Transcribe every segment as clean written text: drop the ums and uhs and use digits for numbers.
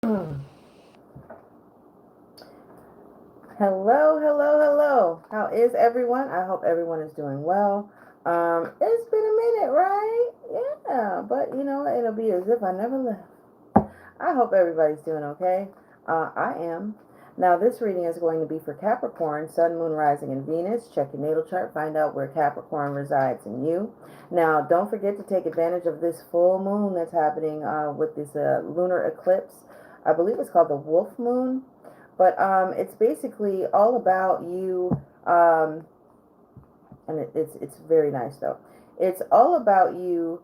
Hello, hello, hello. How is everyone? I hope everyone is doing well. It's been a minute, right? Yeah, but it'll be as if I never left. I hope everybody's doing okay. I am. Now, this reading is going to be for Capricorn, Sun, Moon, Rising, and Venus. Check your natal chart, find out where Capricorn resides in you. Now, don't forget to take advantage of this full moon that's happening with this lunar eclipse. I believe it's called the Wolf Moon. But it's basically all about you, and it's very nice though. It's all about you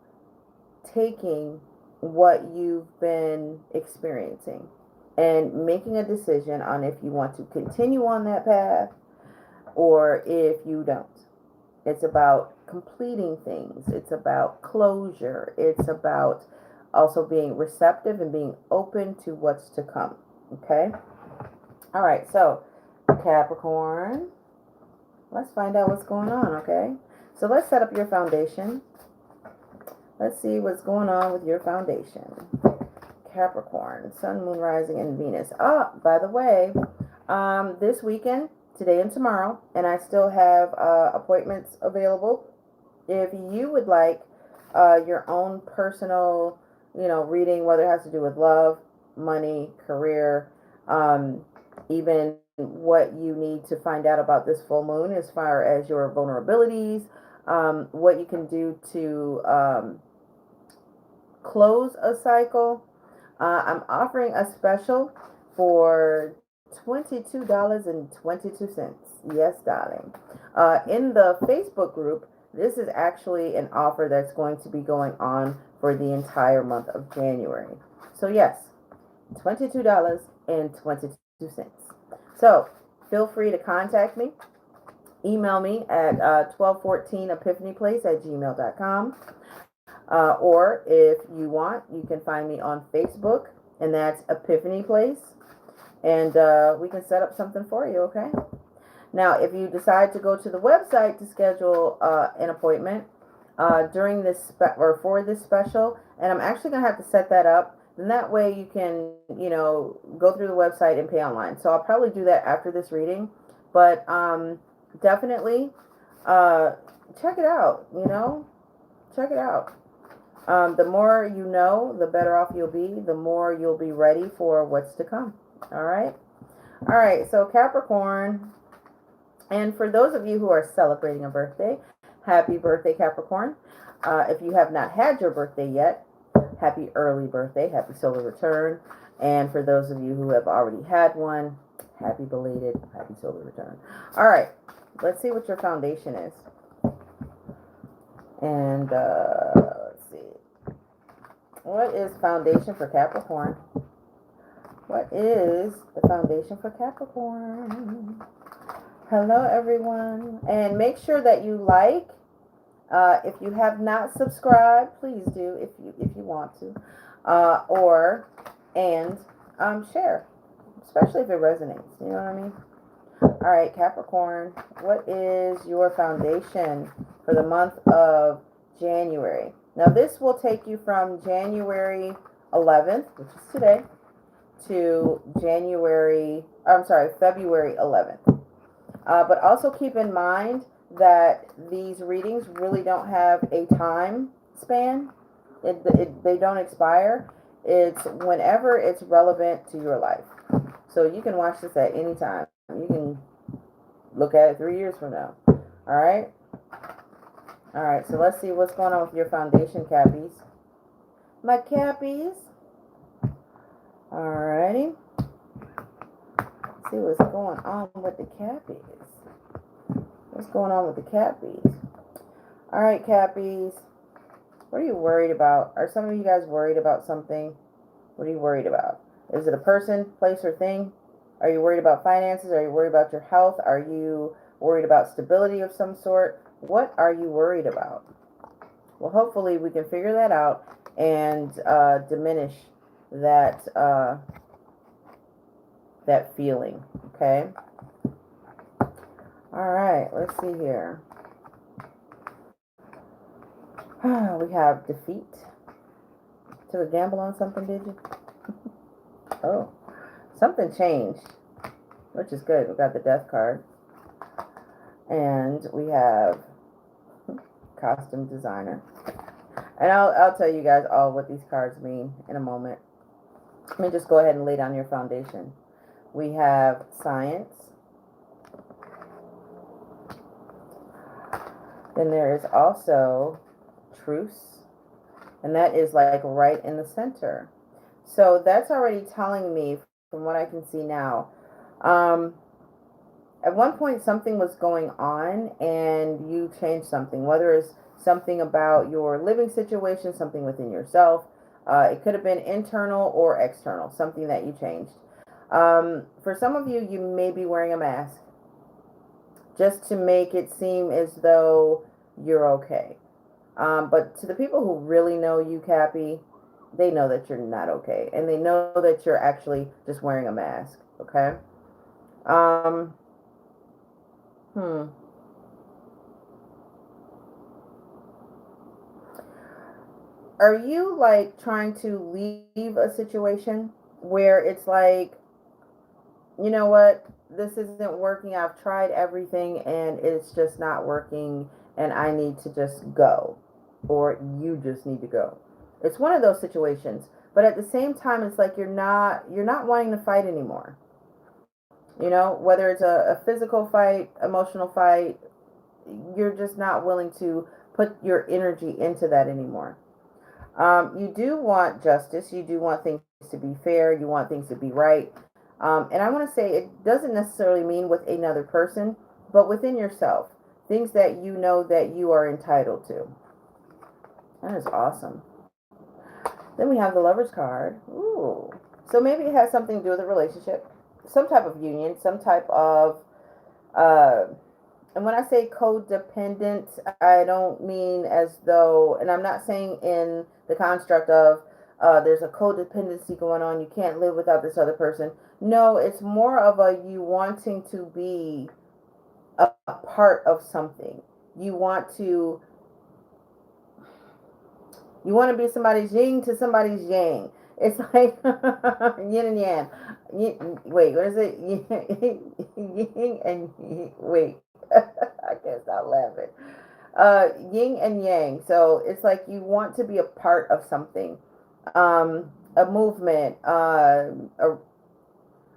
taking what you've been experiencing and making a decision on if you want to continue on that path or if you don't. It's about completing things. It's about closure. It's about also being receptive and being open to what's to come. Okay? All right, so Capricorn, let's find out what's going on, okay? So let's set up your foundation. Let's see what's going on with your foundation. Capricorn, Sun, Moon, Rising, and Venus. Oh, by the way, this weekend, today and tomorrow, and I still have appointments available. If you would like your own personal, reading, whether it has to do with love, money, career, even what you need to find out about this full moon as far as your vulnerabilities, what you can do to close a cycle. I'm offering a special for $22.22. Yes, darling. In the Facebook group, this is actually an offer that's going to be going on for the entire month of January. So yes, $22.22. So feel free to contact me. Email me at 1214epiphanyplace@gmail.com. Or if you want, you can find me on Facebook, and that's Epiphany Place. And we can set up something for you, okay? Now, if you decide to go to the website to schedule an appointment during this or for this special, and I'm actually going to have to set that up, then that way you can, go through the website and pay online. So I'll probably do that after this reading, but definitely check it out, check it out. The more you know, the better off you'll be, the more you'll be ready for what's to come. All right. All right. So Capricorn, and for those of you who are celebrating a birthday, happy birthday, Capricorn. If you have not had your birthday yet, happy early birthday, happy solar return. And for those of you who have already had one, happy belated, happy solar return. All right, let's see what your foundation is. And let's see. What is foundation for Capricorn? What is the foundation for Capricorn? Hello, everyone. And make sure that you like. If you have not subscribed, please do if you want to, and share, especially if it resonates. You know what I mean? All right, Capricorn, what is your foundation for the month of January? Now, this will take you from January 11th, which is today, to February 11th. But also keep in mind that these readings really don't have a time span. They don't expire. It's whenever it's relevant to your life. So you can watch this at any time. You can look at it 3 years from now. All right? All right, so let's see what's going on with your foundation, Cappies. My Cappies. All righty. See what's going on with the Cappies. What's going on with the Cappies? All right, Cappies. What are you worried about? Are some of you guys worried about something? What are you worried about? Is it a person, place, or thing? Are you worried about finances? Are you worried about your health? Are you worried about stability of some sort? What are you worried about? Well, hopefully we can figure that out and diminish that that feeling. Okay. All right. Let's see here. We have defeat. Took a gamble on something, did you? Oh, something changed, which is good. We got the death card. And we have costume designer. And I'll tell you guys all what these cards mean in a moment. Let me just go ahead and lay down your foundation. We have science. Then there is also truce. And that is like right in the center. So that's already telling me, from what I can see now, at one point something was going on and you changed something, whether it's something about your living situation, something within yourself. It could have been internal or external, something that you changed. For some of you, you may be wearing a mask just to make it seem as though you're okay. But to the people who really know you, Cappy, they know that you're not okay. And they know that you're actually just wearing a mask, okay? Are you like trying to leave a situation where it's like, you know what, this isn't working, I've tried everything and it's just not working and I need to just go, or you just need to go? It's one of those situations, but at the same time it's like you're not wanting to fight anymore. You know, whether it's a physical fight, emotional fight, you're just not willing to put your energy into that anymore. You do want justice. You do want things to be fair. You want things to be right. And I want to say it doesn't necessarily mean with another person, but within yourself. Things that you know that you are entitled to. That is awesome. Then we have the Lover's card. Ooh. So maybe it has something to do with a relationship, some type of union, some type of and when I say codependent, I don't mean as though, and I'm not saying in the construct of there's a codependency going on, you can't live without this other person. No, it's more of a you wanting to be a part of something. You want to be somebody's yin to somebody's yang. It's like yin and yang. Wait, what is it? Yin and wait. I can't stop laughing. Yin and yang. So it's like you want to be a part of something, a movement, a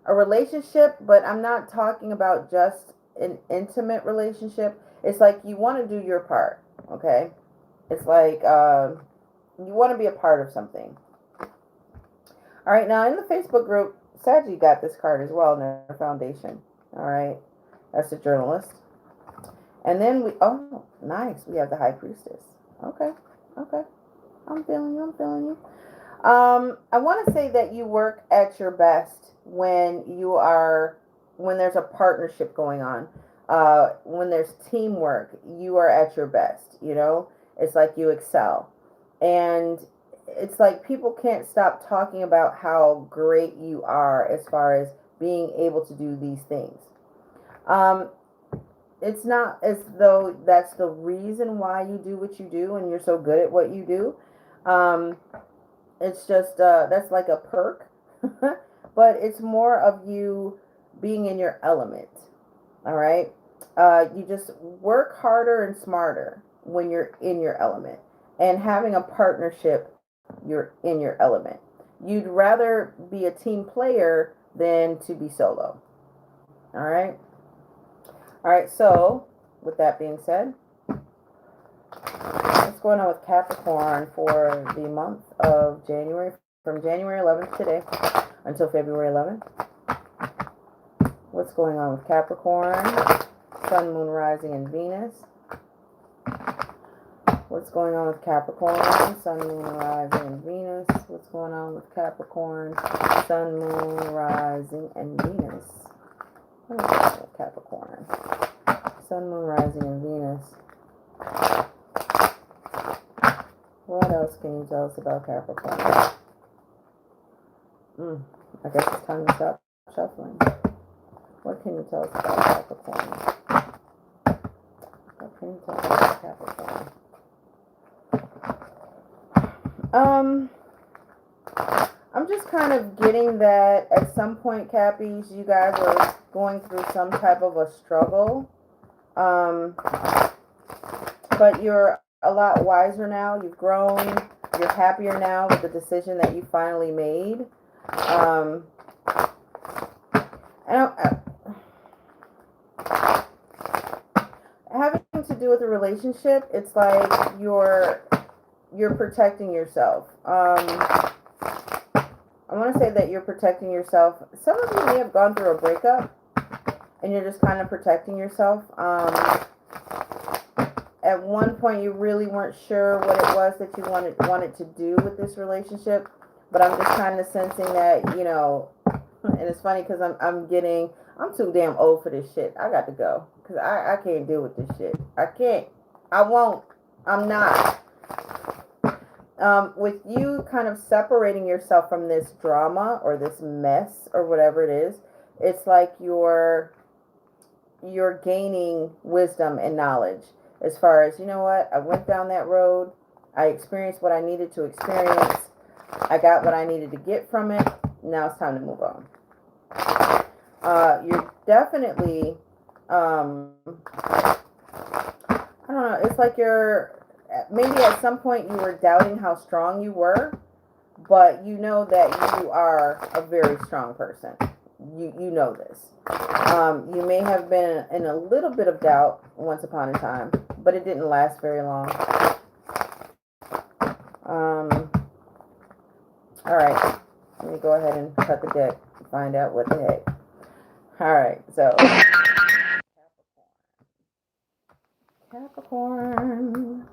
relationship. But I'm not talking about just an intimate relationship. It's like you want to do your part. Okay. It's like you want to be a part of something. All right, now in the Facebook group, Saggy got this card as well in their foundation. All right, that's a journalist. And then oh, nice, we have the High Priestess. Okay, I'm feeling you. I want to say that you work at your best when there's a partnership going on. When there's teamwork, you are at your best, you know? It's like you excel. And it's like people can't stop talking about how great you are as far as being able to do these things. It's not as though that's the reason why you do what you do and you're so good at what you do. It's just that's like a perk, but it's more of you being in your element. All right, you just work harder and smarter when you're in your element, and having a partnership, you're in your element. You'd rather be a team player than to be solo. All right. So with that being said, what's going on with Capricorn for the month of January, from January 11th today until February 11th? What's going on with Capricorn, Sun, Moon, Rising, and Venus? What's going on with Capricorn, Sun, Moon, Rising, and Venus? What's going on with Capricorn, Sun, Moon, Rising, and Venus? What is going on with Capricorn, Sun, Moon, Rising, and Venus? What else can you tell us about Capricorn? I guess it's time to stop shuffling. What can you tell us about Capricorn? What can you tell us about Capricorn? I'm I'm just kind of getting that at some point, Cappies, you guys are going through some type of a struggle. Um, but you're a lot wiser now. You've grown. You're happier now with the decision that you finally made. Um, having to do with a relationship, it's like you're protecting yourself. I want to say that you're protecting yourself. Some of you may have gone through a breakup, and you're just kind of protecting yourself. At one point, you really weren't sure what it was that you wanted to do with this relationship, but I'm just kind of sensing that, you know, and it's funny because I'm too damn old for this shit. I got to go because I can't deal with this shit. I can't. I won't. I'm not. With you kind of separating yourself from this drama or this mess or whatever it is, it's like you're gaining wisdom and knowledge as far as, you know what, I went down that road, I experienced what I needed to experience, I got what I needed to get from it, now it's time to move on. You're definitely, I don't know, it's like maybe at some point you were doubting how strong you were, but you know that you are a very strong person. You know this. You may have been in a little bit of doubt once upon a time, but it didn't last very long. All right, let me go ahead and cut the deck and find out what the heck. All right, so Capricorn.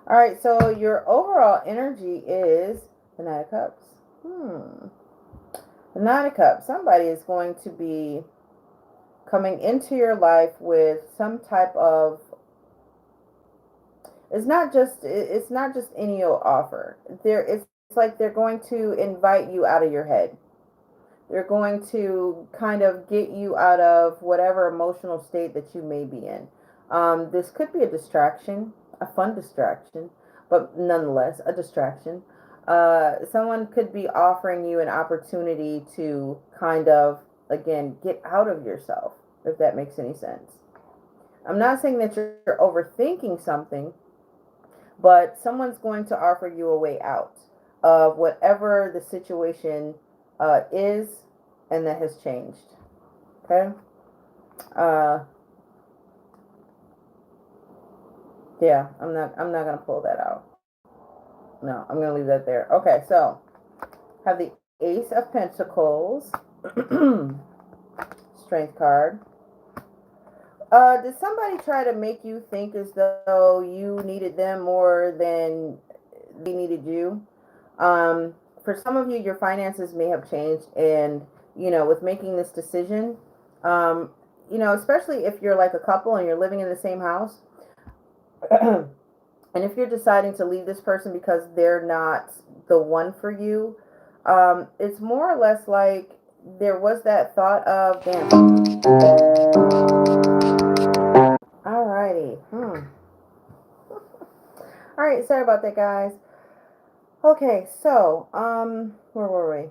All right, so your overall energy is the Knight of Cups. The Knight of Cups. Somebody is going to be coming into your life with some type of. It's not just any old offer. It's like they're going to invite you out of your head. They're going to kind of get you out of whatever emotional state that you may be in. This could be a distraction, a fun distraction, but nonetheless a distraction. Someone could be offering you an opportunity to kind of, again, get out of yourself, if that makes any sense. I'm not saying that you're overthinking something, but someone's going to offer you a way out of whatever the situation is, and that has changed. Okay. Yeah, I'm not gonna pull that out. No, I'm gonna leave that there. Okay, so have the Ace of Pentacles, Strength card. Did somebody try to make you think as though you needed them more than they needed you? For some of you, your finances may have changed, and, you know, with making this decision, you know, especially if you're like a couple and you're living in the same house, and if you're deciding to leave this person because they're not the one for you, it's more or less like there was that thought of, damn. Alrighty. Alright, sorry about that, guys. Okay, so, where were we?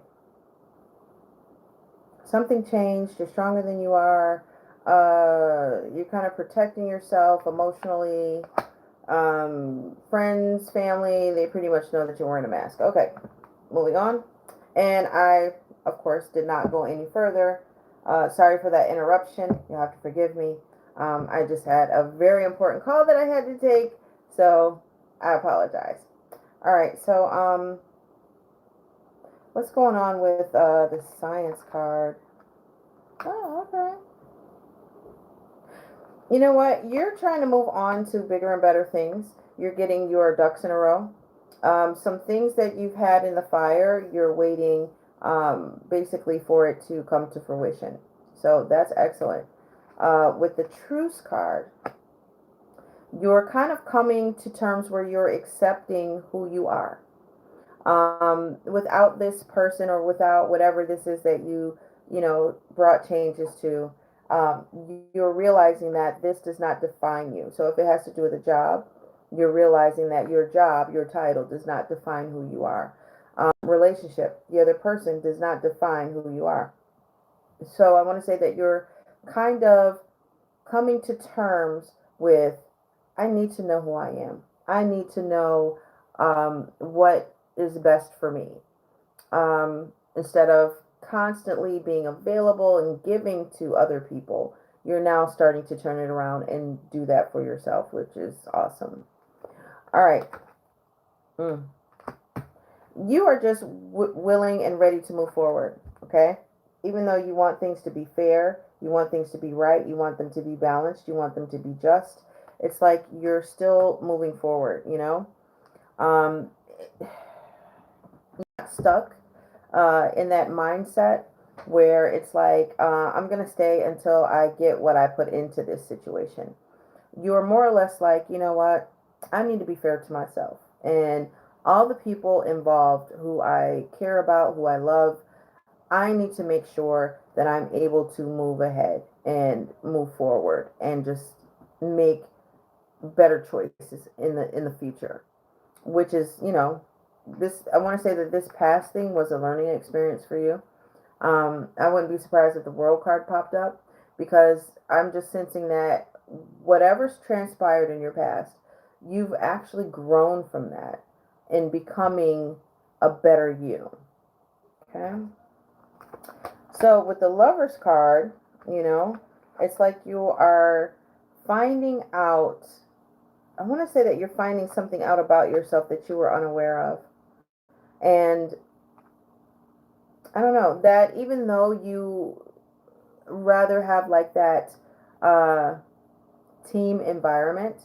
Something changed. You're stronger than you are. You're kind of protecting yourself emotionally. Friends, family, they pretty much know that you're wearing a mask. Okay, moving on. And I, of course, did not go any further. Sorry for that interruption. You'll have to forgive me. I just had a very important call that I had to take, so I apologize. All right, so what's going on with the Science card? Oh, okay. You know what? You're trying to move on to bigger and better things. You're getting your ducks in a row. Some things that you've had in the fire, you're waiting basically for it to come to fruition. So that's excellent. With the Truce card, you're kind of coming to terms where you're accepting who you are. Without this person or without whatever this is that you know, brought changes to, you're realizing that this does not define you. So if it has to do with a job, You're realizing that your job, your title does not define who you are. Relationship, the other person does not define who you are. So I want to say that you're kind of coming to terms with, I need to know who I am. I need to know what is best for me. Instead of constantly being available and giving to other people, you're now starting to turn it around and do that for yourself, which is awesome. All right. Mm. You are just willing and ready to move forward, okay? Even though you want things to be fair, you want things to be right, you want them to be balanced, you want them to be just, it's like you're still moving forward, you know? Um, not stuck in that mindset where it's like, I'm going to stay until I get what I put into this situation. You're more or less like, you know what? I need to be fair to myself. And all the people involved who I care about, who I love, I need to make sure that I'm able to move ahead and move forward and just make better choices in the future. Which is, you know, this, I want to say that this past thing was a learning experience for you. I wouldn't be surprised if the world card popped up, because I'm just sensing that whatever's transpired in your past, you've actually grown from that in becoming a better you. Okay. So with the Lovers card, you know, it's like you are finding out, I want to say that you're finding something out about yourself that you were unaware of. And I don't know, that even though you rather have like that uh, team environment,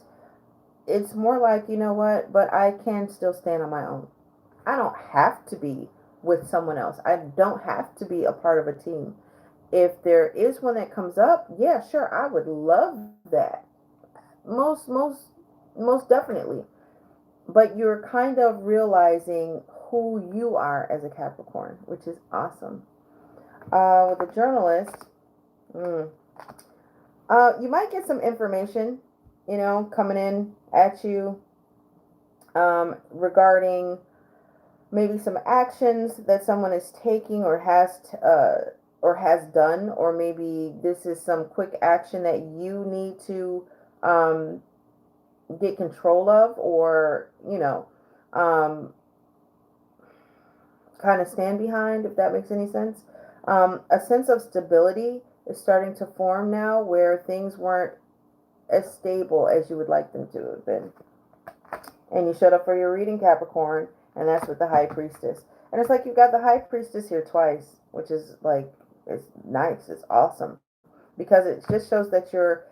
it's more like, you know what, but I can still stand on my own. I don't have to be with someone else. I don't have to be a part of a team. If there is one that comes up, yeah, sure, I would love that. Most definitely. But you're kind of realizing who you are as a Capricorn, which is awesome. With a journalist, mm, you might get some information, you know, coming in at you regarding maybe some actions that someone is taking or has done, or maybe this is some quick action that you need to um, get control of, or you know, um, kind of stand behind, if that makes any sense. A sense of stability is starting to form now, where things weren't as stable as you would like them to have been. And you showed up for your reading, Capricorn, and that's with the High Priestess. And it's like you've got the High Priestess here twice, which is like, it's nice, it's awesome, because it just shows that you're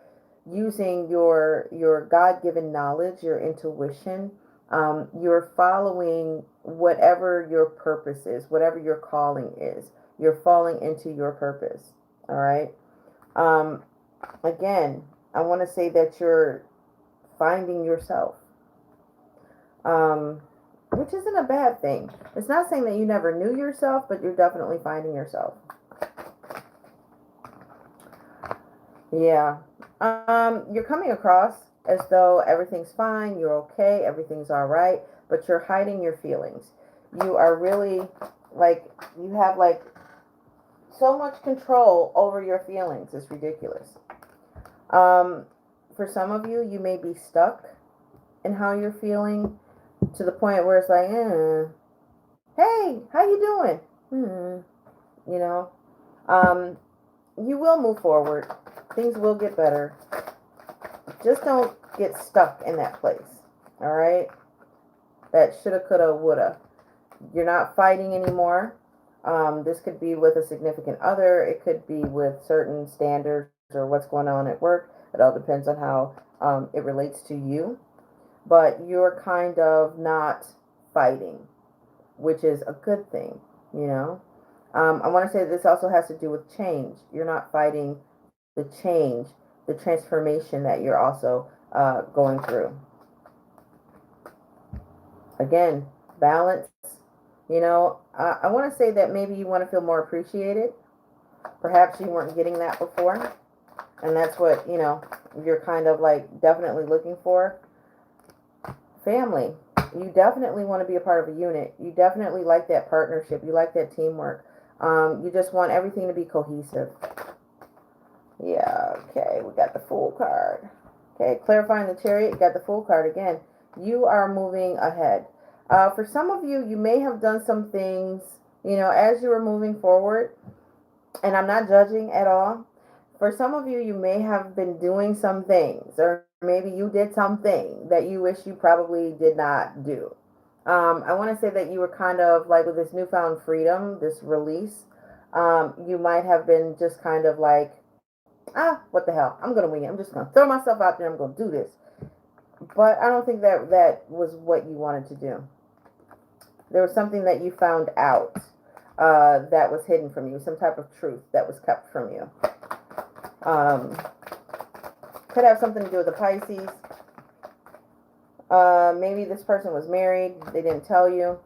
using your God-given knowledge, your intuition. You're following whatever your purpose is, whatever your calling is. You're falling into your purpose. All right. Um, Again, I want to say that you're finding yourself, which isn't a bad thing. It's not saying that you never knew yourself, but you're definitely finding yourself. Yeah. You're coming across as though everything's fine, you're okay, everything's all right, but you're hiding your feelings. You are really like, you have like so much control over your feelings. It's ridiculous. Um, for some of you, you may be stuck in how you're feeling to the point where it's like, hey, how you doing? You know, you will move forward. Things will get better. Just don't get stuck in that place. All right? That shoulda, coulda, woulda. You're not fighting anymore. This could be with a significant other. It could be with certain standards or what's going on at work. It all depends on how it relates to you. But you're kind of not fighting, which is a good thing, you know? I want to say this also has to do with change. You're not fighting the change, the transformation that you're also going through. Again, balance. You know, I want to say that maybe you want to feel more appreciated. Perhaps you weren't getting that before. And that's what, you know, you're kind of like definitely looking for. Family. You definitely want to be a part of a unit. You definitely like that partnership. You like that teamwork. You just want everything to be cohesive. Yeah, okay, we got the Fool card. Okay, clarifying the Chariot, you got the Fool card again. You are moving ahead. For some of you, you may have done some things, as you were moving forward, and I'm not judging at all. For some of you, you may have been doing some things, or maybe you did something that you wish you probably did not do. I want to say that you were kind of like with this newfound freedom, this release. You might have been just kind of like, what the hell? I'm going to wing it. I'm just going to throw myself out there. I'm going to do this. But I don't think that was what you wanted to do. There was something that you found out that was hidden from you, some type of truth that was kept from you. Could have something to do with the Pisces. Maybe this person was married. They didn't tell you.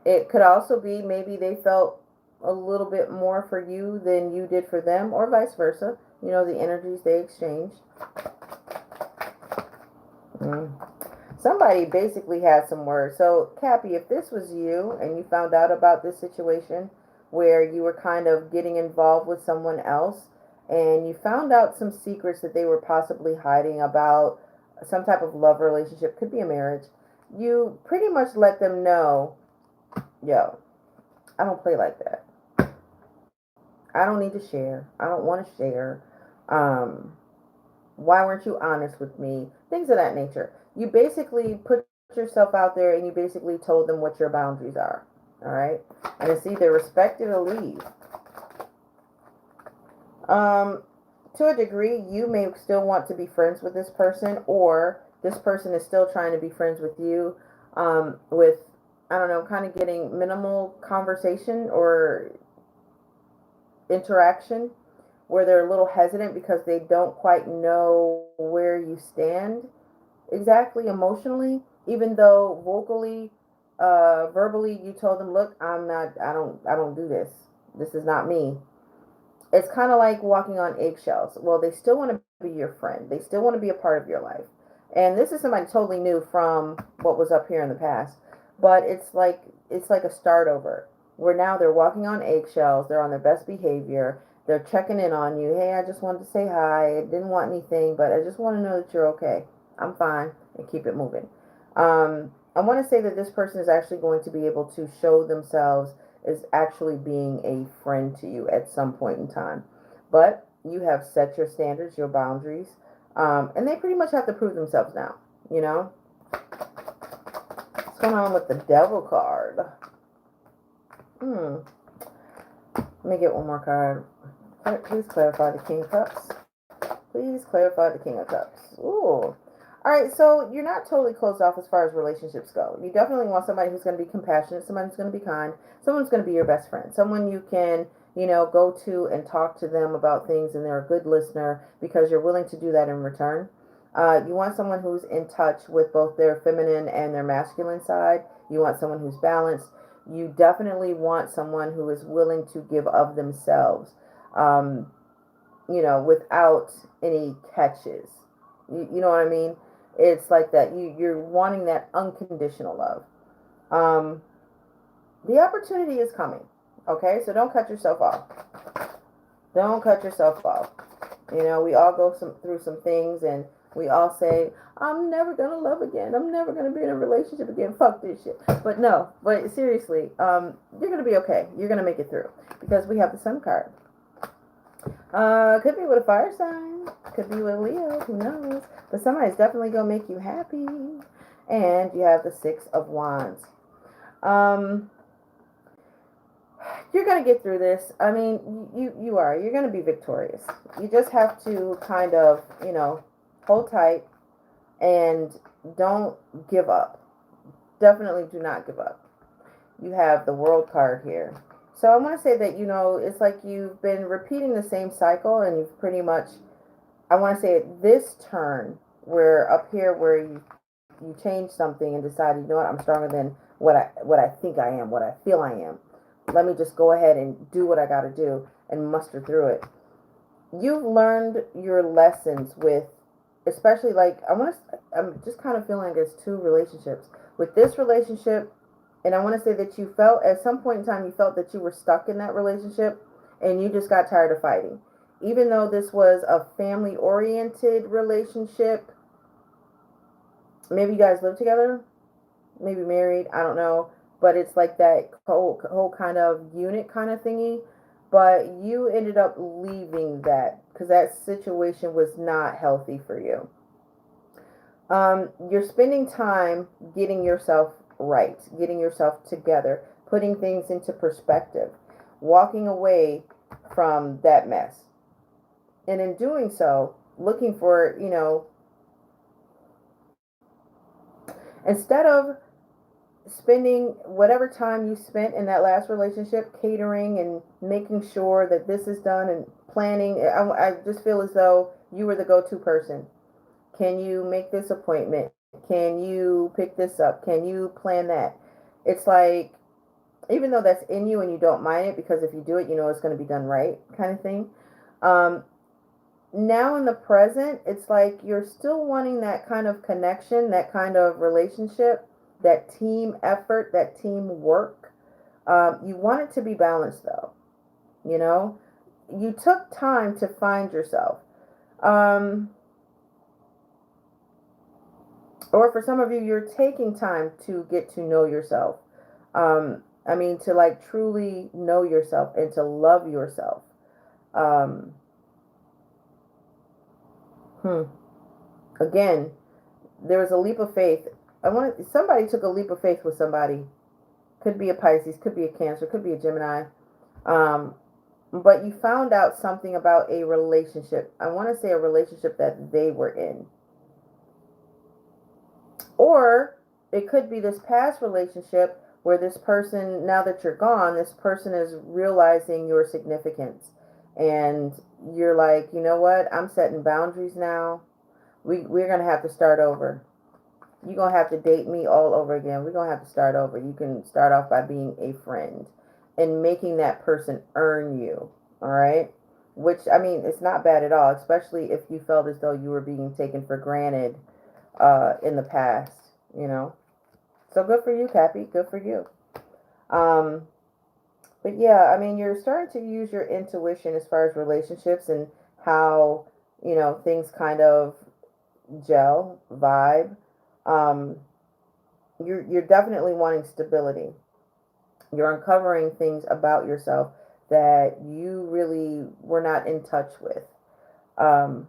It could also be maybe they felt a little bit more for you than you did for them, or vice versa. The energies they exchanged. Somebody basically had some words. So, Cappy, if this was you and you found out about this situation where you were kind of getting involved with someone else and you found out some secrets that they were possibly hiding about some type of love relationship, could be a marriage, you pretty much let them know, yo, I don't play like that. I don't need to share. I don't want to share. Why weren't you honest with me? Things of that nature. You basically put yourself out there and you basically told them what your boundaries are. All right? And it's either respect it or leave. To a degree, you may still want to be friends with this person, or this person is still trying to be friends with you, with, I don't know, kind of getting minimal conversation or interaction, where they're a little hesitant because they don't quite know where you stand exactly emotionally, even though verbally you told them, look, I don't do this. This is not me. It's kind of like walking on eggshells. Well, they still want to be your friend. They still want to be a part of your life. And this is somebody totally new from what was up here in the past. But it's like a start over, where now they're walking on eggshells. They're on their best behavior. They're checking in on you. Hey, I just wanted to say hi. I didn't want anything, but I just want to know that you're okay. I'm fine, and keep it moving. I want to say that this person is actually going to be able to show themselves as actually being a friend to you at some point in time. But you have set your standards, your boundaries, and they pretty much have to prove themselves now, What's going on with the Devil card? Let me get one more card. Please clarify the King of Cups. Please clarify the King of Cups. Ooh. All right, so you're not totally closed off as far as relationships go. You definitely want somebody who's going to be compassionate, somebody who's going to be kind, someone who's going to be your best friend, someone you can, go to and talk to them about things, and they're a good listener because you're willing to do that in return. You want someone who's in touch with both their feminine and their masculine side. You want someone who's balanced. You definitely want someone who is willing to give of themselves, without any catches. You know what I mean? It's like that. You're wanting that unconditional love. The opportunity is coming. Okay, so don't cut yourself off. Don't cut yourself off. We all go through some things, and we all say, I'm never gonna love again. I'm never gonna be in a relationship again. Fuck this shit. But no, but seriously, you're gonna be okay. You're gonna make it through, because we have the Sun card. Could be with a fire sign. Could be with Leo. Who knows? But somebody's definitely gonna make you happy. And you have the Six of Wands. You're gonna get through this. I mean, you are. You're gonna be victorious. You just have to kind of, hold tight and don't give up. Definitely do not give up. You have the World card here. So I want to say that, it's like you've been repeating the same cycle, and you've pretty much, I want to say this turn, where up here where you changed something and decided, I'm stronger than what I think I am, what I feel I am. Let me just go ahead and do what I got to do and muster through it. You've learned your lessons with especially like I'm just kind of feeling like it's two relationships. With this relationship, and I want to say that you felt at some point in time you felt that you were stuck in that relationship and you just got tired of fighting. Even though this was a family oriented relationship, maybe you guys live together, maybe married, I don't know, but it's like that whole kind of unit kind of thingy. But you ended up leaving that because that situation was not healthy for you. You're spending time getting yourself right, getting yourself together, putting things into perspective, walking away from that mess. And in doing so, looking for, instead of spending whatever time you spent in that last relationship catering and making sure that this is done and planning, I just feel as though you were the go-to person. Can you make this appointment? Can you pick this up? Can you plan that? It's like, even though that's in you and you don't mind it, because if you do it, you know it's going to be done right, kind of thing. Um, Now in the present, it's like you're still wanting that kind of connection, that kind of relationship, that team effort, that team work. You want it to be balanced, though. You know, you took time to find yourself. Um, or for some of you, you're taking time to get to know yourself. I mean, to like truly know yourself and to love yourself. Um, hmm. Again, there was a leap of faith. Somebody took a leap of faith with somebody. Could be a Pisces, could be a Cancer, could be a Gemini. Um, but you found out something about a relationship. I want to say a relationship that they were in. Or it could be this past relationship where this person, now that you're gone, this person is realizing your significance. And you're like, you know what? I'm setting boundaries now. We're going to have to start over. You're going to have to date me all over again. We're going to have to start over. You can start off by being a friend and making that person earn you. All right? Which, I mean, it's not bad at all, especially if you felt as though you were being taken for granted in the past, you know? So good for you, Cappy. Good for you. Um, but yeah, I mean, you're starting to use your intuition as far as relationships and how, things kind of gel, vibe. Um, you're definitely wanting stability. You're uncovering things about yourself that you really were not in touch with. Um,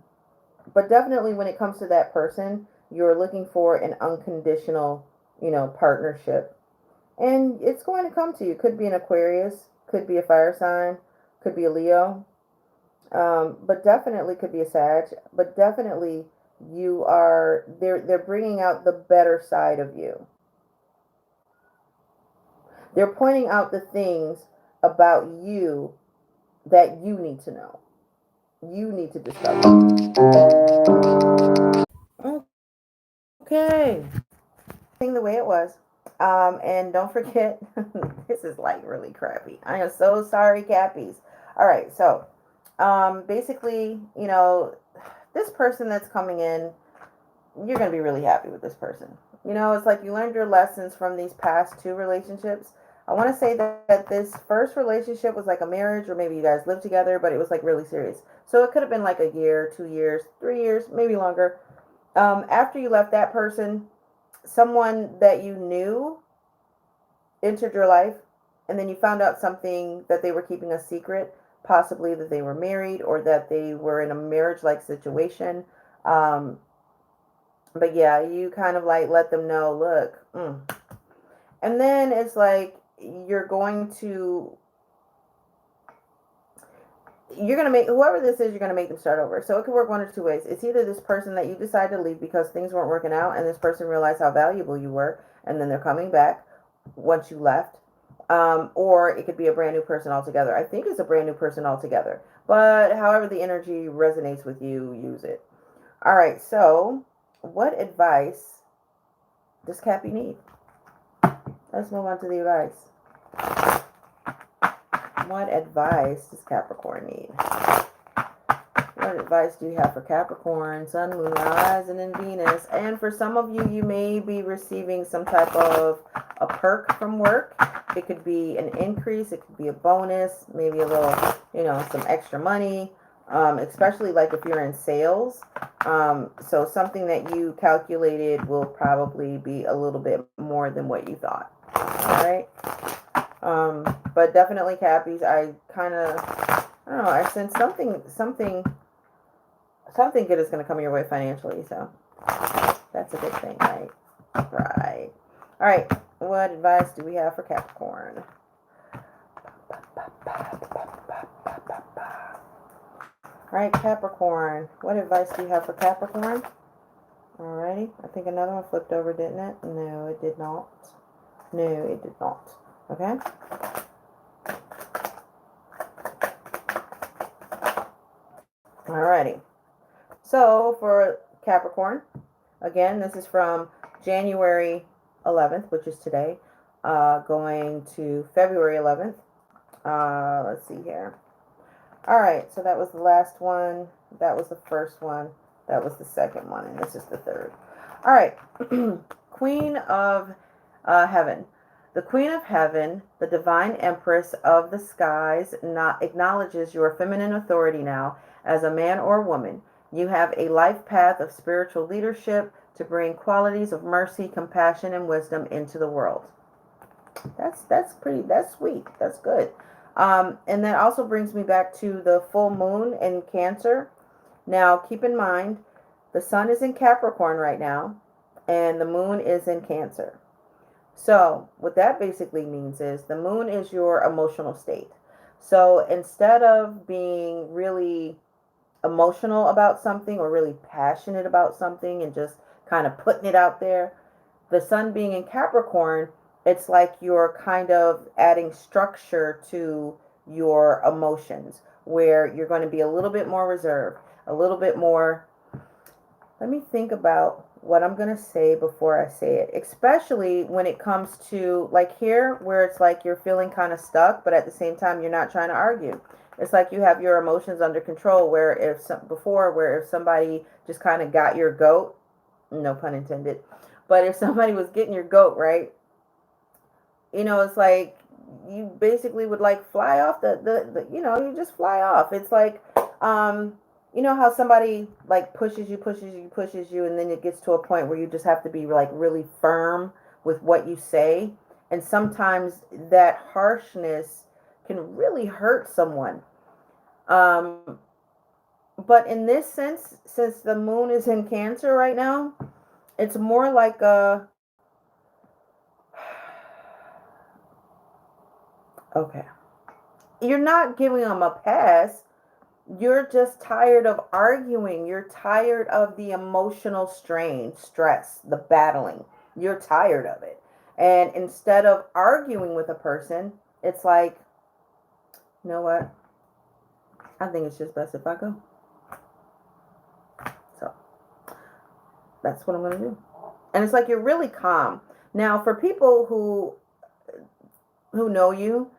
but definitely when it comes to that person, you're looking for an unconditional, partnership. And it's going to come to you. Could be an Aquarius, could be a fire sign, could be a Leo, but definitely could be a Sag. But definitely they're bringing out the better side of you. They're pointing out the things about you that you need to know. You need to discover. Okay. The way it was. And don't forget, this is like really crappy. I am so sorry, Cappies. All right. So, basically, this person that's coming in, you're going to be really happy with this person. It's like you learned your lessons from these past two relationships. I want to say that this first relationship was like a marriage, or maybe you guys lived together, but it was like really serious. So it could have been like a year, 2 years, 3 years, maybe longer. After you left that person, someone that you knew entered your life, and then you found out something that they were keeping a secret, possibly that they were married or that they were in a marriage like situation. Um, but yeah, you kind of like let them know, look, and then it's like you're gonna make whoever this is, you're gonna make them start over. So it could work one or two ways. It's either this person that you decide to leave because things weren't working out, and this person realized how valuable you were, and then they're coming back once you left. Or it could be a brand new person altogether. I think it's a brand new person altogether. But however the energy resonates with you, use it. All right. So, what advice does Cappy need? Let's move on to the advice. What advice does Capricorn need? What what advice do you have for Capricorn, Sun, Moon, Rising, and Venus? And for some of you, you may be receiving some type of a perk from work. It could be an increase. It could be a bonus, maybe a little, some extra money, especially like if you're in sales. So something that you calculated will probably be a little bit more than what you thought. All right. But definitely Cappies, I don't know, I sense something good is going to come your way financially, so that's a good thing, right? Right. All right, what advice do we have for Capricorn? All right, Capricorn, what advice do you have for Capricorn? Alrighty, I think another one flipped over, didn't it? No, it did not. No, it did not. Okay. Alrighty. So for Capricorn, again, this is from January 11th, which is today, going to February 11th. Let's see here. All right, so that was the last one. That was the first one. That was the second one, and this is the third. All right, Queen of Heaven. The Queen of Heaven, the Divine Empress of the Skies, acknowledges your feminine authority now as a man or woman. You have a life path of spiritual leadership to bring qualities of mercy, compassion, and wisdom into the world. That's sweet. That's good. And that also brings me back to the full moon in Cancer. Now, keep in mind, the sun is in Capricorn right now, and the moon is in Cancer. So what that basically means is the moon is your emotional state. So instead of being really emotional about something or really passionate about something and just kind of putting it out there, the sun being in Capricorn, it's like you're kind of adding structure to your emotions, where you're going to be a little bit more reserved, a little bit more, let me think about what I'm going to say before I say it, especially when it comes to like here, where it's like you're feeling kind of stuck, but at the same time, you're not trying to argue. It's like you have your emotions under control, where if somebody just kind of got your goat, no pun intended, but if somebody was getting your goat, right? It's like you basically would like fly off you just fly off. It's like, how somebody like pushes you, and then it gets to a point where you just have to be like really firm with what you say. And sometimes that harshness can really hurt someone. But in this sense, since the moon is in Cancer right now, it's more like okay, you're not giving them a pass. You're just tired of arguing. You're tired of the emotional strain, stress, the battling. You're tired of it. And instead of arguing with a person, it's like, you know what? I think it's just best if I go. So that's what I'm going to do. And it's like you're really calm. Now, for people who know you,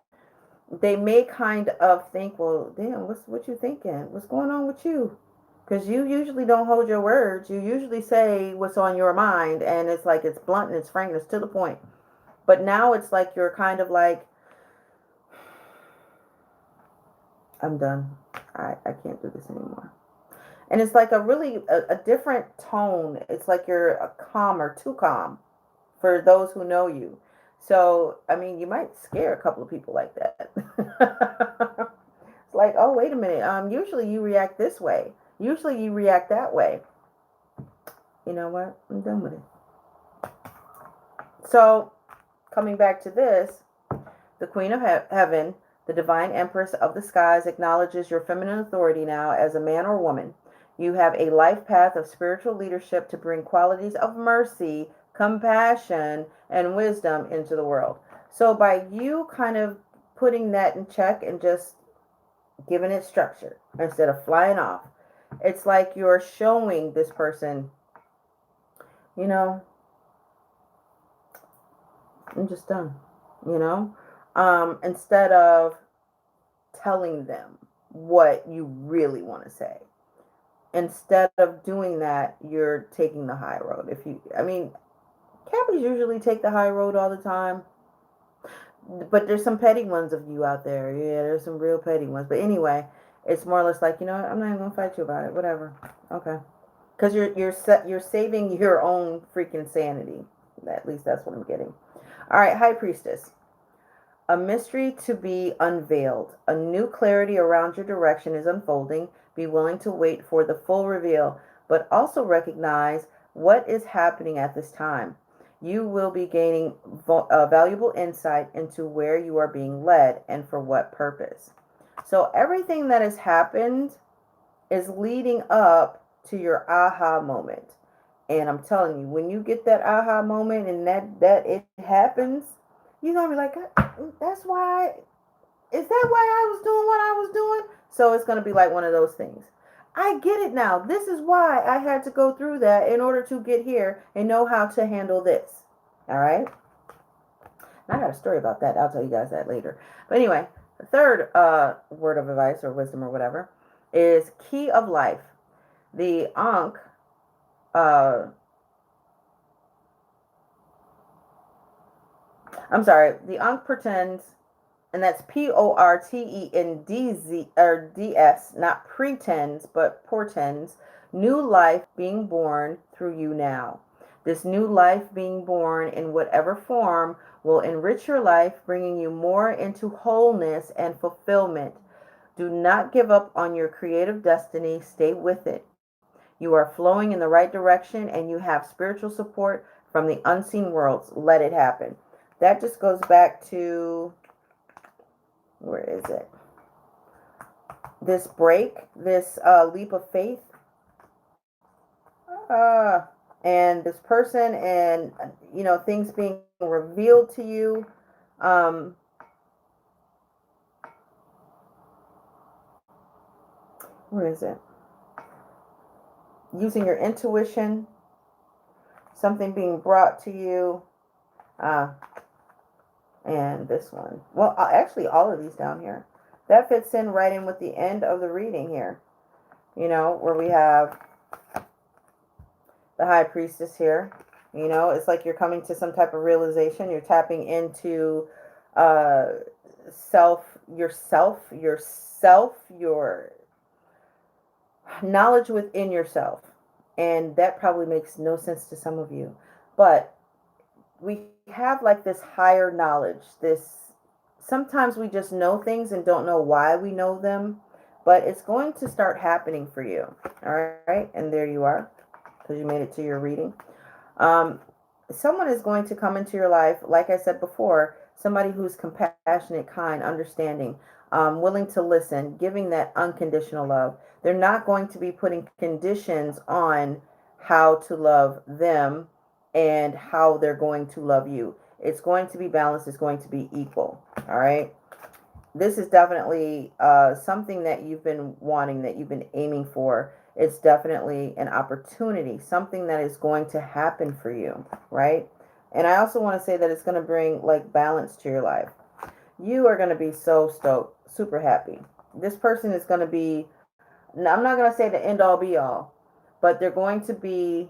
they may kind of think, well, damn, what you thinking? What's going on with you? Because you usually don't hold your words. You usually say what's on your mind, and it's like it's blunt and it's frank and it's to the point. But now it's like you're kind of like, I'm done. I can't do this anymore. And it's like a different tone. It's like you're a calmer, too calm for those who know you. So, I mean, you might scare a couple of people like that. It's like, oh, wait a minute. Usually you react this way. Usually you react that way. You know what? I'm done with it. So, coming back to this, the Queen of Heaven, the Divine Empress of the Skies, acknowledges your feminine authority now as a man or woman. You have a life path of spiritual leadership to bring qualities of mercy, compassion, and wisdom into the world. So by you kind of putting that in check and just giving it structure instead of flying off, it's like you're showing this person, I'm just done, instead of telling them what you really want to say. instead of doing that, you're taking the high road. I mean, Cappies usually take the high road all the time, but there's some petty ones of you out there. Yeah, there's some real petty ones. But anyway, it's more or less like, you know what, I'm not even gonna fight you about it. Whatever. Okay. Because you're saving your own freaking sanity. At least that's what I'm getting. All right, High Priestess. A mystery to be unveiled. A new clarity around your direction is unfolding. Be willing to wait for the full reveal, but also recognize what is happening at this time. You will be gaining valuable insight into where you are being led and for what purpose. So, everything that has happened is leading up to your aha moment. And I'm telling you, when you get that aha moment and that it happens, you're gonna be like, that's why. Is that why I was doing what I was doing? So it's gonna be like one of those things. I get it now. This is why I had to go through that in order to get here and know how to handle this. All right. I got a story about that. I'll tell you guys that later. But anyway, the third word of advice or wisdom or whatever is key of life. The Ankh the Ankh pretends, and that's Portends or DS, not pretends, but portends, new life being born through you now. This new life being born in whatever form will enrich your life, bringing you more into wholeness and fulfillment. Do not give up on your creative destiny. Stay with it. You are flowing in the right direction and you have spiritual support from the unseen worlds. Let it happen. That just goes back to, where is it? This break, this leap of faith, uh, and this person, and things being revealed to you. Where is it? Using your intuition, something being brought to you. And this one. Well, actually, all of these down here. That fits in right in with the end of the reading here. Where we have the High Priestess here. It's like you're coming to some type of realization. You're tapping into uh, yourself, your knowledge within yourself. And that probably makes no sense to some of you. But we have like this higher knowledge. Sometimes we just know things and don't know why we know them, but it's going to start happening for you. All right. And there you are, because you made it to your reading. Someone is going to come into your life, like I said before, somebody who's compassionate, kind, understanding, willing to listen, giving that unconditional love. They're not going to be putting conditions on how to love them and how they're going to love you. It's going to be balanced. It's going to be equal. All right. This is definitely something that you've been wanting, that you've been aiming for. It's definitely an opportunity, something that is going to happen for you, right? And I also want to say that it's going to bring like balance to your life. You are going to be so stoked, super happy. This person is going to be, I'm not going to say the end all be all, but they're going to be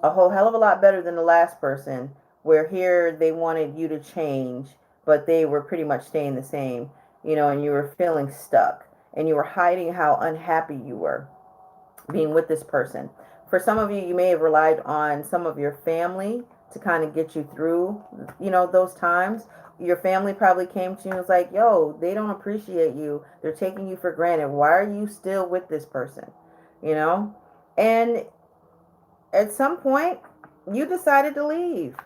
a whole hell of a lot better than the last person, where here they wanted you to change, but they were pretty much staying the same, and you were feeling stuck and you were hiding how unhappy you were being with this person. For some of you, you may have relied on some of your family to kind of get you through, those times. Your family probably came to you and was like, yo, they don't appreciate you. They're taking you for granted. Why are you still with this person? And at some point, you decided to leave.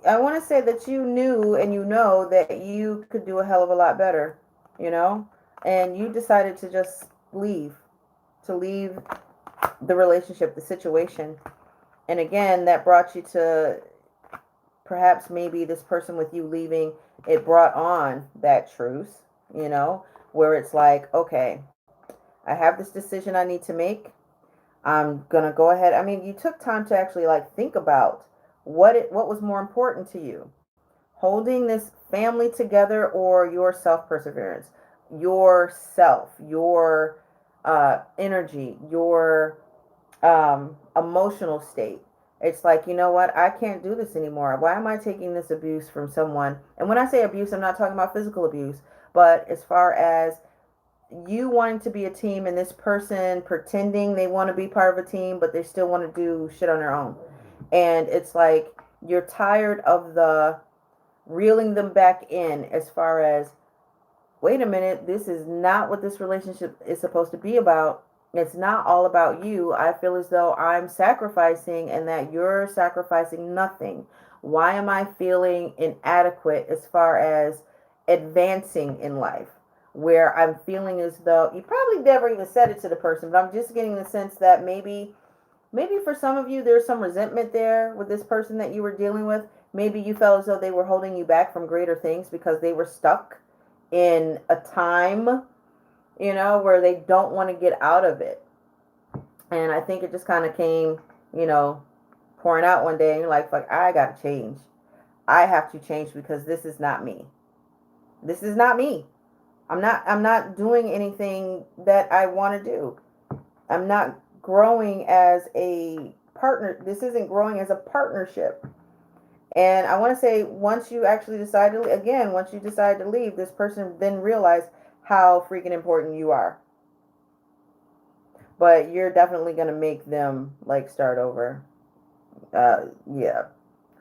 I want to say that you knew and that you could do a hell of a lot better, and you decided to just leave the relationship, the situation. And again, that brought you to perhaps maybe this person with you leaving, it brought on that truce, where it's like, okay, I have this decision I need to make. I'm gonna go ahead. I mean, you took time to actually like think about what was more important to you, holding this family together or your self perseverance, yourself, your energy, your emotional state. It's like, you know what? I can't do this anymore. Why am I taking this abuse from someone? And when I say abuse, I'm not talking about physical abuse, but as far as you wanting to be a team and this person pretending they want to be part of a team, but they still want to do shit on their own. And it's like you're tired of the reeling them back in as far as, wait a minute, this is not what this relationship is supposed to be about. It's not all about you. I feel as though I'm sacrificing and that you're sacrificing nothing. Why am I feeling inadequate as far as advancing in life? Where I'm feeling as though you probably never even said it to the person, but I'm just getting the sense that maybe for some of you there's some resentment there with this person that you were dealing with. Maybe you felt as though they were holding you back from greater things because they were stuck in a time, where they don't want to get out of it. And I think it just kind of came, you know, pouring out one day, and you're like, fuck, I gotta change. I have to change because this is not me. This is not me. I'm not doing anything that I want to do. I'm not growing as a partner. This isn't growing as a partnership. And I want to say, once you actually decide to, again, once you decide to leave, this person then realized how freaking important you are. But you're definitely going to make them like start over. Yeah.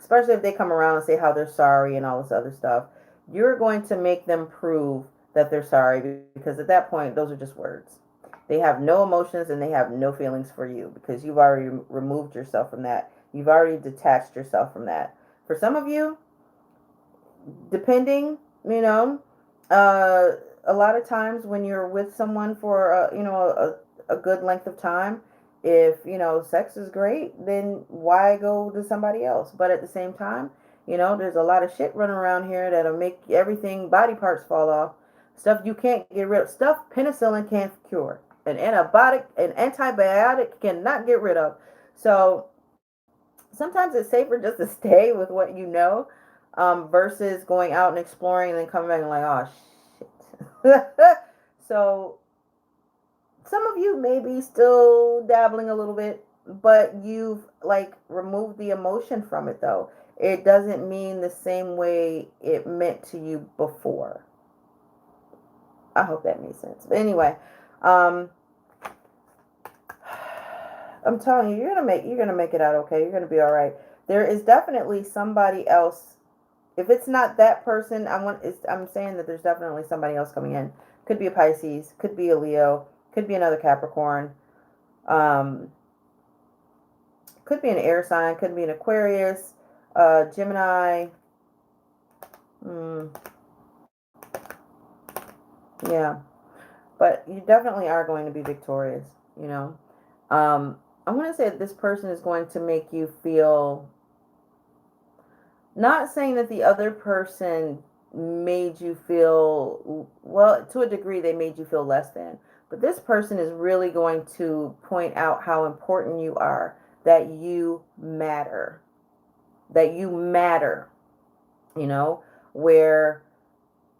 Especially if they come around and say how they're sorry and all this other stuff. You're going to make them prove that they're sorry, because at that point, those are just words. They have no emotions and they have no feelings for you because you've already removed yourself from that. You've already detached yourself from that. For some of you, depending, uh, a lot of times when you're with someone for, a good length of time, if, sex is great, then why go to somebody else? But at the same time, there's a lot of shit running around here that'll make everything, body parts fall off. Stuff you can't get rid of. Stuff penicillin can't cure. An antibiotic cannot get rid of. So sometimes it's safer just to stay with what you know, versus going out and exploring and then coming back and like, oh shit. So some of you may be still dabbling a little bit, but you've like removed the emotion from it though. It doesn't mean the same way it meant to you before. I hope that makes sense. But anyway, um, I'm telling you, you're gonna make it out okay. You're gonna be all right. There is definitely somebody else. If it's not that person, I'm saying that there's definitely somebody else coming in. Could be a Pisces, could be a Leo, could be another Capricorn, um, could be an air sign, could be an Aquarius, Gemini. Mm, yeah, but you definitely are going to be victorious. You know, I'm going to say that this person is going to make you feel. Not saying that the other person made you feel, well, to a degree, they made you feel less than. But this person is really going to point out how important you are, that you matter, that you matter, you know, where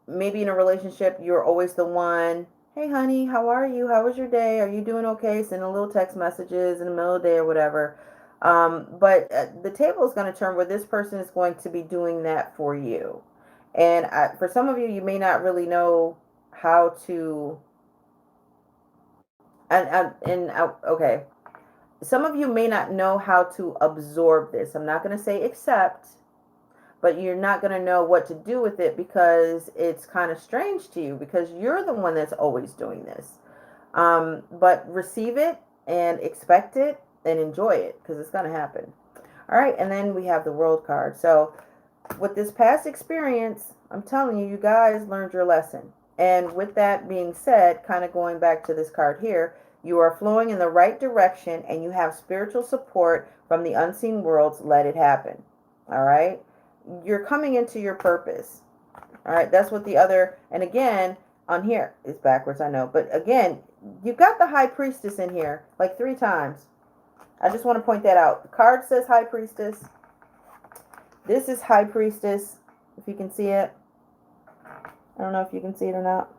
maybe in a relationship, you're always the one, hey, honey, how are you? How was your day? Are you doing okay? Send a little text messages in the middle of the day or whatever. But the table is going to turn where this person is going to be doing that for you. And for some of you, you may not really know how to. Okay. Some of you may not know how to absorb this. I'm not going to say accept, but you're not going to know what to do with it because it's kind of strange to you because you're the one that's always doing this. But receive it and expect it and enjoy it because it's going to happen. All right. And then we have the World card. So with this past experience, I'm telling you, you guys learned your lesson. And with that being said, kind of going back to this card here, you are flowing in the right direction and you have spiritual support from the unseen worlds. Let it happen. All right. You're coming into your purpose. All right. That's what the other, and again, on here, it's backwards, I know. But again, you've got the High Priestess in here like 3 times. I just want to point that out. The card says High Priestess. This is High Priestess, if you can see it. I don't know if you can see it or not.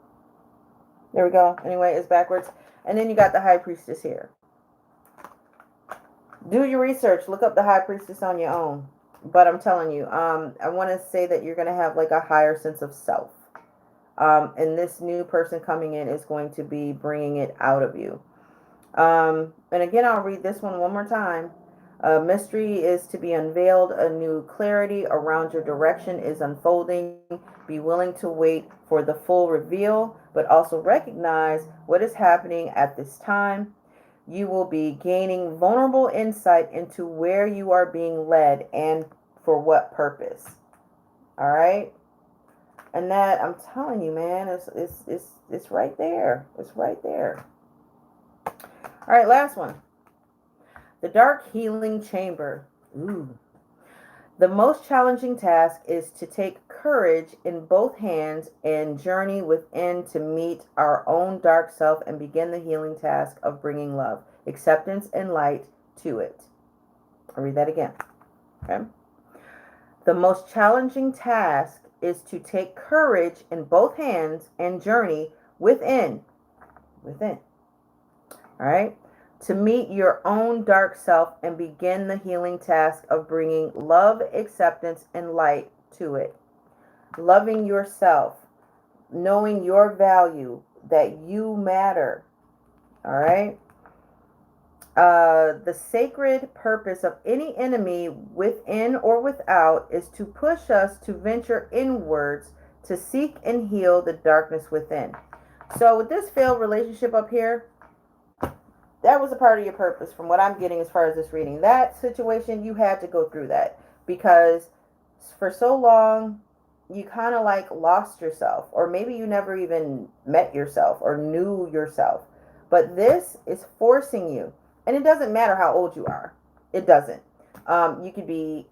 There we go. Anyway, it's backwards. And then you got the High Priestess here. Do your research. Look up the High Priestess on your own. But I'm telling you, I want to say that you're going to have like a higher sense of self. And this new person coming in is going to be bringing it out of you. And again, I'll read this one more time. A mystery is to be unveiled. A new clarity around your direction is unfolding. Be willing to wait for the full reveal, but also recognize what is happening at this time. You will be gaining vulnerable insight into where you are being led and for what purpose. All right? And that, I'm telling you, man, it's right there. It's right there. All right, last one. The Dark Healing Chamber. Ooh. The most challenging task is to take courage in both hands and journey within to meet our own dark self and begin the healing task of bringing love, acceptance, and light to it. I'll read that again. Okay. The most challenging task is to take courage in both hands and journey within. All right. To meet your own dark self and begin the healing task of bringing love, acceptance, and light to it. Loving yourself, knowing your value, that you matter. All right. The sacred purpose of any enemy, within or without, is to push us to venture inwards to seek and heal the darkness within. So with this failed relationship up here, that was a part of your purpose from what I'm getting as far as this reading. That situation, you had to go through that because for so long you kind of like lost yourself, or maybe you never even met yourself or knew yourself. But this is forcing you, and it doesn't matter how old you are. It doesn't. You could be,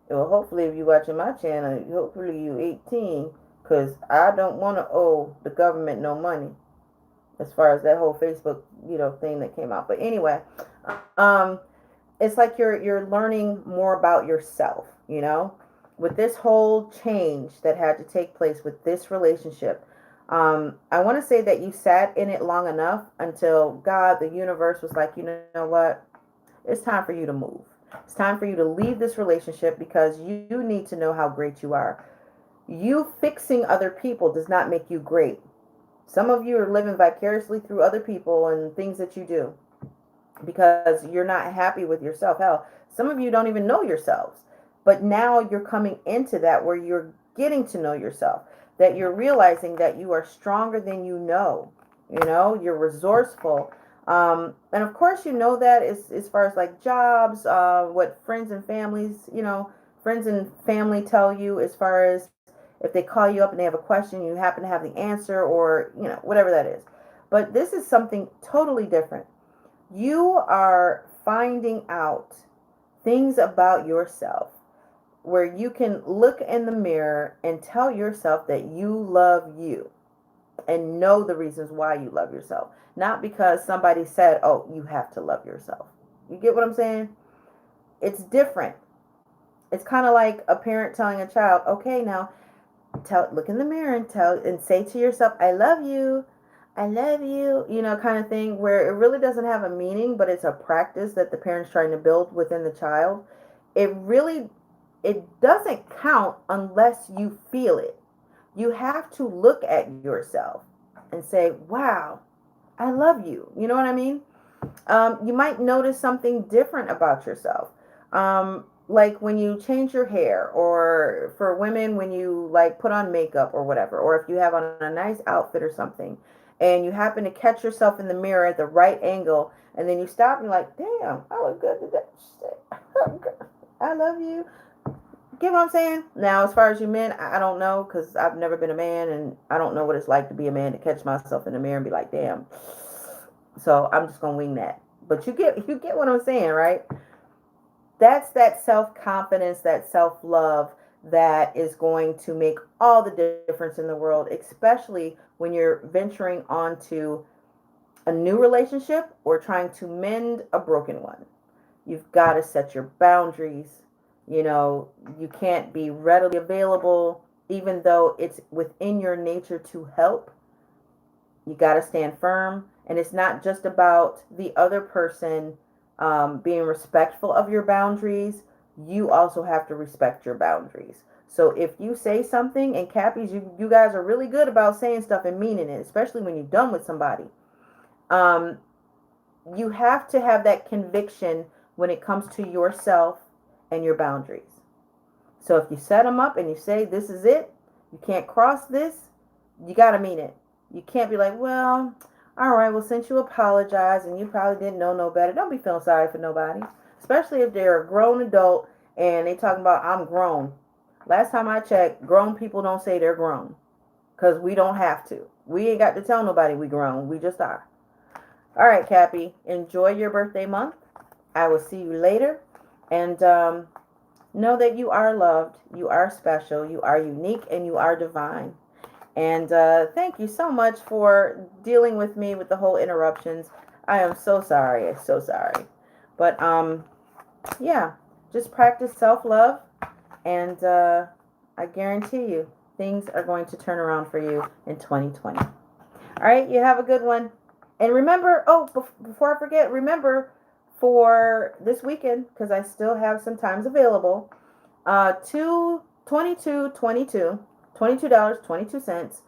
well, hopefully if you're watching my channel, hopefully you 18, because I don't want to owe the government no money. As far as that whole Facebook, thing that came out. But anyway, it's like you're learning more about yourself, with this whole change that had to take place with this relationship. I want to say that you sat in it long enough until God, the universe, was like, you know what? It's time for you to move. It's time for you to leave this relationship because you need to know how great you are. You fixing other people does not make you great. Some of you are living vicariously through other people and things that you do because you're not happy with yourself. Hell, some of you don't even know yourselves. But now you're coming into that where you're getting to know yourself, that you're realizing that you are stronger than you know. You're resourceful. And of course, that as far as like jobs, what friends and family tell you as far as if they call you up and they have a question, you happen to have the answer, or, whatever that is. But this is something totally different. You are finding out things about yourself where you can look in the mirror and tell yourself that you love you and know the reasons why you love yourself. Not because somebody said, oh, you have to love yourself. You get what I'm saying? It's different. It's kind of like a parent telling a child, okay, now, look in the mirror and say to yourself, I love you, kind of thing, where it really doesn't have a meaning, but it's a practice that the parent's trying to build within the child. It doesn't count unless you feel it. You have to look at yourself and say, wow, I love you. You know what I mean? You might notice something different about yourself. Like when you change your hair, or for women, when you like put on makeup or whatever, or if you have on a nice outfit or something, and you happen to catch yourself in the mirror at the right angle, and then you stop and you're like, damn, I look good today. I love you. Get what I'm saying? Now, as far as you men, I don't know, because I've never been a man, and I don't know what it's like to be a man, to catch myself in the mirror and be like, damn. So I'm just gonna wing that. But you get what I'm saying, right? That's that self-confidence, that self-love that is going to make all the difference in the world, especially when you're venturing onto a new relationship or trying to mend a broken one. You've got to set your boundaries. You can't be readily available, even though it's within your nature to help. You got to stand firm. And it's not just about the other person being respectful of your boundaries. You also have to respect your boundaries. So if you say something, and Cappies, you guys are really good about saying stuff and meaning it, especially when you're done with somebody. Um, you have to have that conviction when it comes to yourself and your boundaries. So if you set them up and you say, this is it, you can't cross this, you got to mean it. You can't be like, well, all right, well, since you apologize and you probably didn't know no better, don't be feeling sorry for nobody, especially if they're a grown adult and they talking about, I'm grown. Last time I checked, grown people don't say they're grown because we don't have to. We ain't got to tell nobody we grown. We just are. All right, Cappy, enjoy your birthday month. I will see you later. And know that you are loved, you are special, you are unique, and you are divine. And thank you so much for dealing with me with the whole interruptions. I am so sorry. I'm so sorry. But yeah, just practice self-love, and I guarantee you things are going to turn around for you in 2020. All right, you have a good one. And remember, before I forget, remember for this weekend, because I still have some times available, $22.22.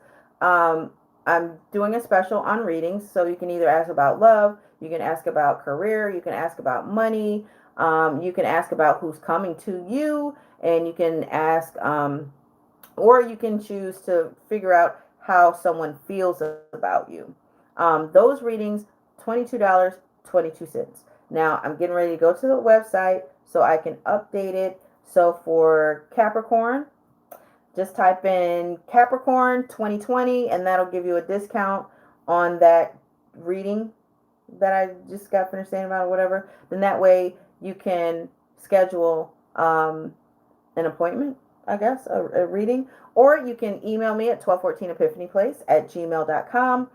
I'm doing a special on readings, so you can either ask about love, you can ask about career, you can ask about money, you can ask about who's coming to you, and you can ask, or you can choose to figure out how someone feels about you. Those readings, $22.22. Now, I'm getting ready to go to the website so I can update it. So for Capricorn, just type in Capricorn 2020 and that'll give you a discount on that reading that I just got finished saying about or whatever. Then that way you can schedule an appointment, I guess, a reading. Or you can email me at 1214epiphanyplace@gmail.com.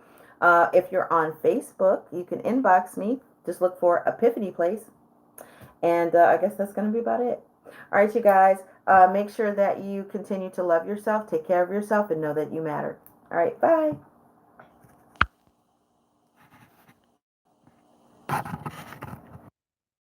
If you're on Facebook, you can inbox me. Just look for Epiphany Place. And I guess that's going to be about it. All right, you guys. Make sure that you continue to love yourself, take care of yourself, and know that you matter. All right, bye.